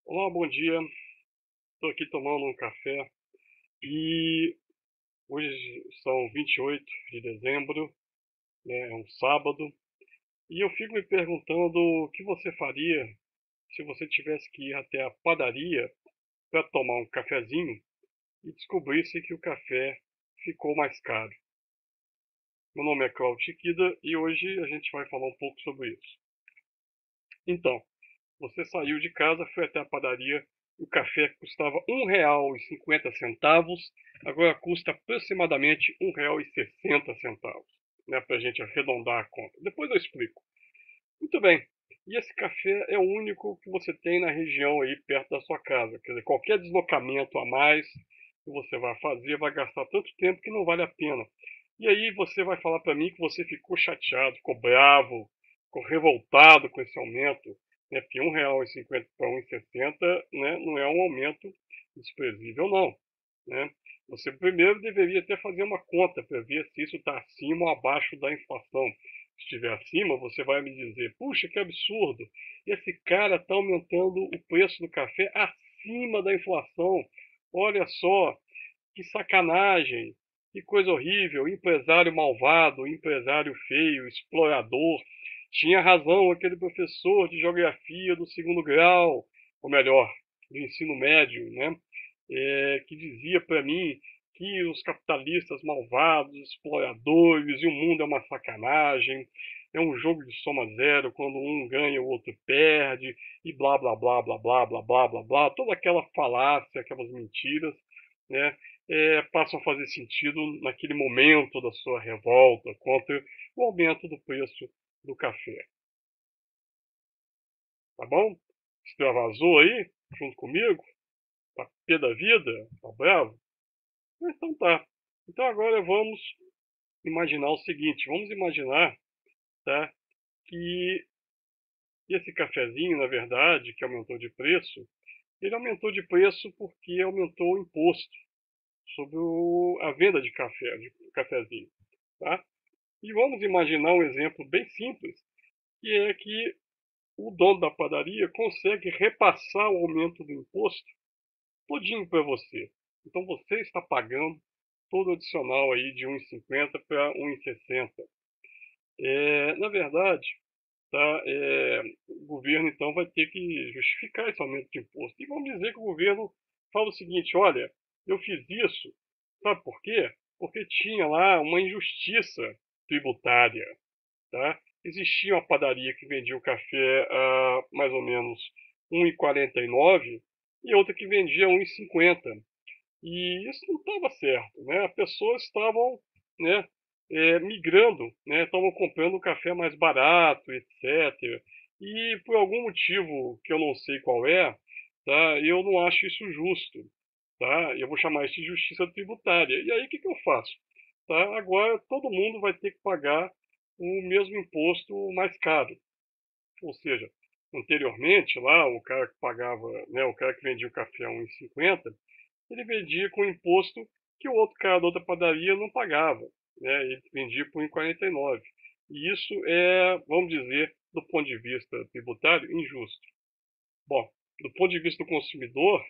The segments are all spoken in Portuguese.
Olá, bom dia. Estou aqui tomando um café e hoje são 28 de dezembro, né? É um sábado. E eu fico me perguntando o que você faria se você tivesse que ir até a padaria para tomar um cafezinho e descobrisse que o café ficou mais caro. Meu nome é Claudio Chiquida e hoje a gente vai falar um pouco sobre isso. Então, você saiu de casa, foi até a padaria, o café custava R$ 1,50, agora custa aproximadamente R$ 1,60, né, para a gente arredondar a conta. Depois eu explico. Muito bem. E esse café é o único que você tem na região aí perto da sua casa. Quer dizer, qualquer deslocamento a mais que você vai fazer vai gastar tanto tempo que não vale a pena. E aí você vai falar para mim que você ficou chateado, ficou bravo, ficou revoltado com esse aumento, né? Porque R$ 1,50 para R$ 1,60, né, não é um aumento desprezível, não, né? Você primeiro deveria até fazer uma conta para ver se isso está acima ou abaixo da inflação. Se estiver acima, você vai me dizer: puxa, que absurdo! Esse cara está aumentando o preço do café acima da inflação. Olha só, que sacanagem, que coisa horrível, empresário malvado, empresário feio, explorador. Tinha razão aquele professor de geografia do segundo grau, ou melhor, do ensino médio, né? Que dizia para mim que os capitalistas malvados, exploradores, e o mundo é uma sacanagem, é um jogo de soma zero, quando um ganha o outro perde, e blá blá blá blá blá blá blá blá blá, toda aquela falácia, aquelas mentiras, né, passam a fazer sentido naquele momento da sua revolta contra o aumento do preço do café. Tá bom? Extravasou aí, junto comigo? Tá pé da vida? Tá bravo? Então tá. Então agora vamos imaginar o seguinte: vamos imaginar, tá, que esse cafezinho, na verdade, que aumentou de preço, ele aumentou de preço porque aumentou o imposto sobre a venda de café, de cafezinho, tá? E vamos imaginar um exemplo bem simples, que é que o dono da padaria consegue repassar o aumento do imposto todinho para você. Então você está pagando todo o adicional aí de 1,50 para 1,60. Na verdade, tá, o governo então vai ter que justificar esse aumento de imposto. E vamos dizer que o governo fala o seguinte: olha, eu fiz isso, sabe por quê? Porque tinha lá uma injustiça tributária. Tá? Existia uma padaria que vendia o café a mais ou menos R$ 1,49 e outra que vendia R$ 1,50. E isso não estava certo, né? As pessoas estavam, né, migrando, né? Estavam comprando um café mais barato, etc. E por algum motivo que eu não sei qual é, tá? Eu não acho isso justo, tá? Eu vou chamar isso de justiça tributária. E aí o que que eu faço? Tá? Agora todo mundo vai ter que pagar o mesmo imposto mais caro. Ou seja, anteriormente lá o cara que pagava, né, o cara que vendia o café a 1,50, ele vendia com imposto que o outro cara da outra padaria não pagava, né? Ele vendia por 1,49. E isso é, vamos dizer, do ponto de vista tributário, injusto. Bom, do ponto de vista do consumidor,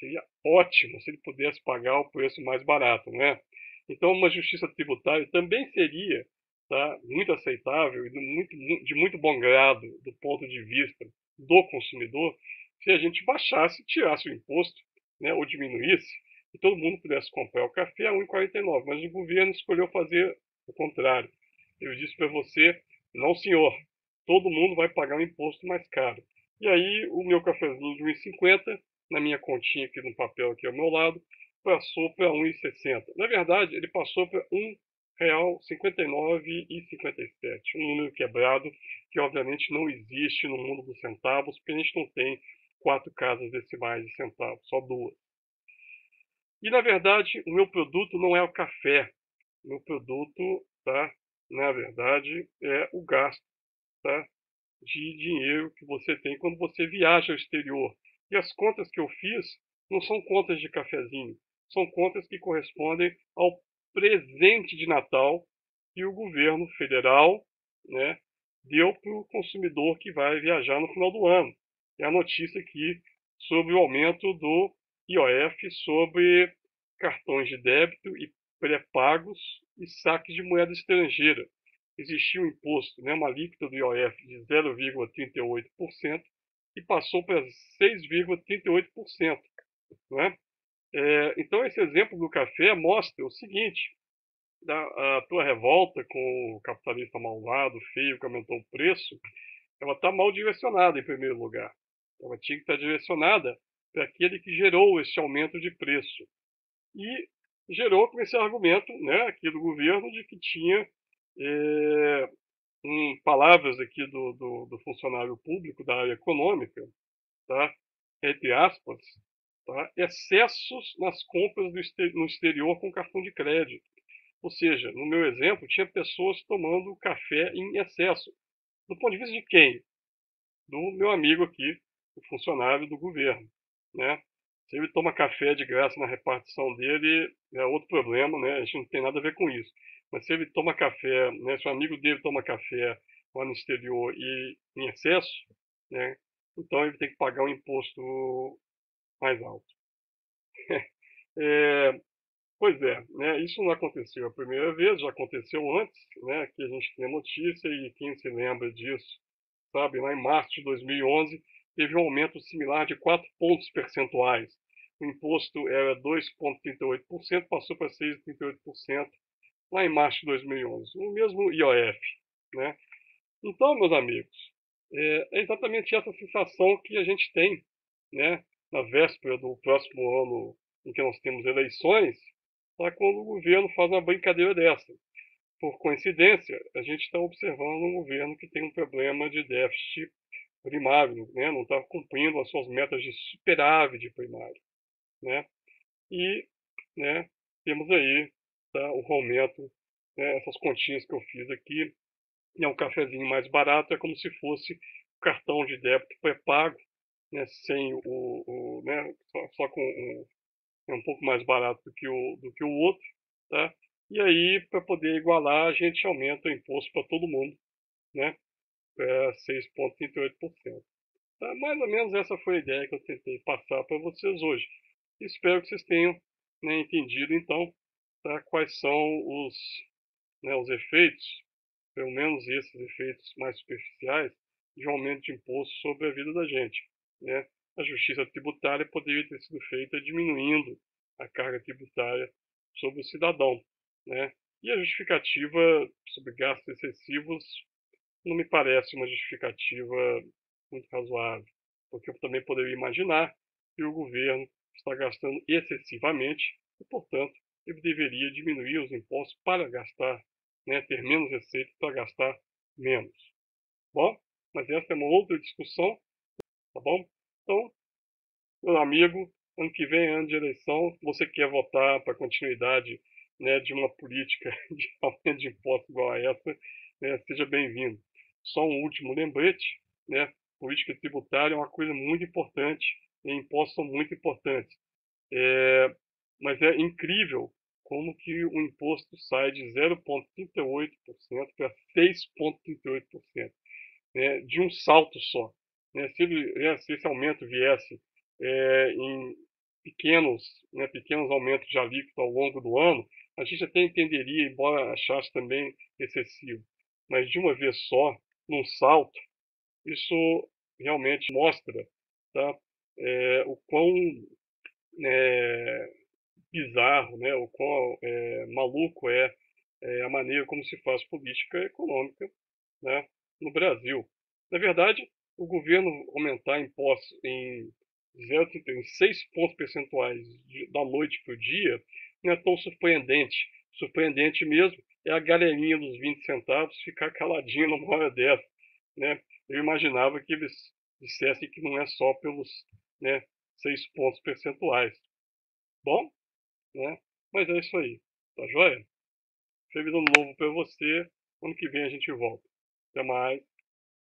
seria ótimo se ele pudesse pagar o preço mais barato, né? Então, uma justiça tributária também seria, tá, muito aceitável e de muito bom grado do ponto de vista do consumidor se a gente baixasse, tirasse o imposto, né, ou diminuísse, e todo mundo pudesse comprar o café a 1,49. Mas o governo escolheu fazer o contrário. Eu disse para você: não, senhor, todo mundo vai pagar um imposto mais caro. E aí, o meu cafezinho de 1,50, na minha continha aqui no papel aqui ao meu lado, passou para 1,60. Na verdade, ele passou para R$ 1,59,57. Um número quebrado que obviamente não existe no mundo dos centavos, porque a gente não tem quatro casas decimais de centavos, só duas. E na verdade, o meu produto não é o café. O meu produto, tá, na verdade, é o gasto, tá, de dinheiro que você tem quando você viaja ao exterior. E as contas que eu fiz não são contas de cafezinho, são contas que correspondem ao presente de Natal que o governo federal, né, deu para o consumidor que vai viajar no final do ano. É a notícia que sobre o aumento do IOF sobre cartões de débito e pré-pagos e saques de moeda estrangeira. Existia um imposto, né, uma alíquota do IOF de 0,38% e passou para 6,38%. Né? Então, esse exemplo do café mostra o seguinte: a tua revolta com o capitalista malvado, feio, que aumentou o preço, ela está mal direcionada, em primeiro lugar. Ela tinha que estar direcionada para aquele que gerou esse aumento de preço. E gerou com esse argumento, né, aqui do governo, de que tinha, palavras aqui do funcionário público da área econômica, tá, entre aspas, tá, excessos nas compras no exterior com cartão de crédito. Ou seja, no meu exemplo, tinha pessoas tomando café em excesso. Do ponto de vista de quem? Do meu amigo aqui, o funcionário do governo, né? Se ele toma café de graça na repartição dele, é outro problema, né? A gente não tem nada a ver com isso. Mas se ele toma café, né? Se o amigo dele toma café lá no exterior e em excesso, né? Então ele tem que pagar um imposto mais alto. Pois é, né? Isso não aconteceu a primeira vez, já aconteceu antes, né? Que a gente tem a notícia e quem se lembra disso, sabe? Lá em março de 2011 teve um aumento similar de 4 pontos percentuais. O imposto era 2,38%, passou para 6,38% lá em março de 2011. O mesmo IOF, né? Então, meus amigos, é exatamente essa sensação que a gente tem, né? Na véspera do próximo ano em que nós temos eleições, tá? Quando o governo faz uma brincadeira dessa. Por coincidência, a gente está observando um governo que tem um problema de déficit primário, né? Não está cumprindo as suas metas de superávit primário, né? E, né, temos aí, tá, o aumento, né, essas continhas que eu fiz aqui, é um cafezinho mais barato, é como se fosse o cartão de débito pré-pago, né, sem né, só com um pouco mais barato do que o outro, tá? E aí, para poder igualar, a gente aumenta o imposto para todo mundo, né? Para 6,38%. Tá? Mais ou menos essa foi a ideia que eu tentei passar para vocês hoje. Espero que vocês tenham, né, entendido, então, tá, quais são os efeitos, pelo menos esses efeitos mais superficiais, de um aumento de imposto sobre a vida da gente. Né? A justiça tributária poderia ter sido feita diminuindo a carga tributária sobre o cidadão. Né? E a justificativa sobre gastos excessivos não me parece uma justificativa muito razoável, porque eu também poderia imaginar que o governo está gastando excessivamente e, portanto, ele deveria diminuir os impostos para gastar, né, ter menos receita para gastar menos. Bom, mas essa é uma outra discussão, tá bom? Então, meu amigo, ano que vem é ano de eleição, você quer votar para a continuidade, né, de uma política de aumento de impostos igual a essa, né, seja bem-vindo. Só um último lembrete, né, política tributária é uma coisa muito importante, e impostos são muito importantes. Mas é incrível como que o imposto sai de 0,38% para 6,38%, né, de um salto só. Né? Se esse aumento viesse em pequenos aumentos de alíquota ao longo do ano, a gente até entenderia, embora achasse também excessivo. Mas de uma vez só, num salto, isso realmente mostra, tá, o quão bizarro, né, o quão maluco é a maneira como se faz política econômica, né, no Brasil. Na verdade, o governo aumentar impostos em 6 pontos percentuais da noite para o dia não é tão surpreendente. Surpreendente mesmo é a galerinha dos 20 centavos ficar caladinha numa hora dessa. Né? Eu imaginava que eles dissessem que não é só pelos, né, 6 pontos percentuais. Bom, né? Mas é isso aí. Tá joia? Feliz ano novo para você. Ano que vem a gente volta. Até mais.